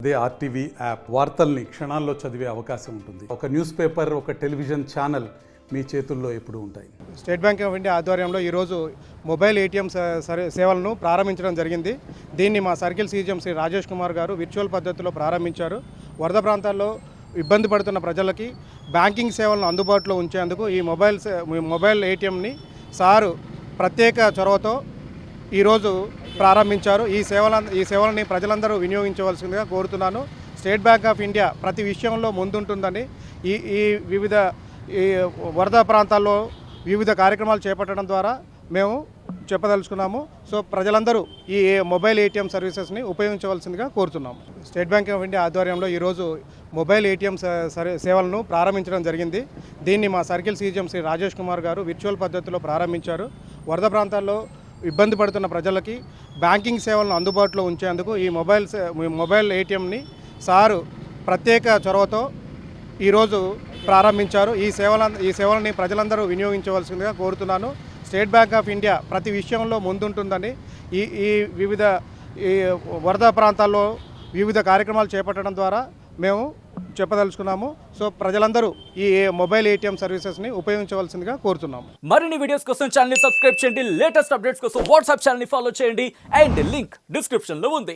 అదే RTV app వార్తల్ని క్షణాల్లో చదివే అవకాశం ఉంటుంది. ఒక న్యూస్ పేపర్, ఒక టెలివిజన్ ఛానల్ మీ చేతుల్లో ఎప్పుడూ ఉంటాయి. స్టేట్ బ్యాంక్ ఆఫ్ ఇండియా ఆధ్వర్యంలో ఈరోజు మొబైల్ ఏటీఎం సేవలను ప్రారంభించడం జరిగింది. దీన్ని మా సర్కిల్ సీజీఎం శ్రీ రాజేష్ కుమార్ గారు విర్చువల్ పద్ధతిలో ప్రారంభించారు. వరద ప్రాంతాల్లో ఇబ్బంది పడుతున్న ప్రజలకి బ్యాంకింగ్ సేవలను అందుబాటులో ఉంచేందుకు ఈ మొబైల్ ఏటీఎంని సారు ప్రత్యేక చొరవతో ఈరోజు ప్రారంభించారు. ఈ సేవలని ప్రజలందరూ వినియోగించవలసిందిగా కోరుతున్నాను. స్టేట్ బ్యాంక్ ఆఫ్ ఇండియా ప్రతి విషయంలో ముందుంటుందని ఈ వివిధ వరద ప్రాంతాల్లో వివిధ కార్యక్రమాలు చేపట్టడం ద్వారా మేము చెప్పదలుచుకున్నాము. సో ప్రజలందరూ ఈ మొబైల్ ఏటీఎం సర్వీసెస్ని ఉపయోగించవలసిందిగా కోరుతున్నాము. స్టేట్ బ్యాంక్ ఆఫ్ ఇండియా ఆధ్వర్యంలో ఈరోజు మొబైల్ ఏటీఎం సేవలను ప్రారంభించడం జరిగింది. దీన్ని మా సర్కిల్ సీజీఎం శ్రీ రాజేష్ కుమార్ గారు విర్చువల్ పద్ధతిలో ప్రారంభించారు. వరద ప్రాంతాల్లో ఇబ్బంది పడుతున్న ప్రజలకి బ్యాంకింగ్ సేవలను అందుబాటులో ఉంచేందుకు ఈ మొబైల్ ఏటీఎంని సారు ప్రత్యేక చొరవతో ఈరోజు ప్రారంభించారు. ఈ సేవలని ప్రజలందరూ వినియోగించవలసిందిగా కోరుతున్నాను. స్టేట్ బ్యాంక్ ఆఫ్ ఇండియా ప్రతి విషయంలో ముందుంటుందని ఈ వివిధ వరద ప్రాంతాల్లో వివిధ కార్యక్రమాలు చేపట్టడం ద్వారా మేము చెప్పదలుచుకున్నాము. సో ప్రజలందరూ ఈ మొబైల్ ఏటీఎం సర్వీసెస్ని ఉపయోగించవలసిందిగా కోరుతున్నాము. మరిన్ని వీడియోస్ కోసం ఛానల్ ని సబ్స్క్రైబ్ చేయండి. లేటెస్ట్ అప్డేట్స్ కోసం వాట్సాప్ ఛానల్ ని ఫాలో చేయండి. అండ్ లింక్ డిస్క్రిప్షన్ లో ఉంది.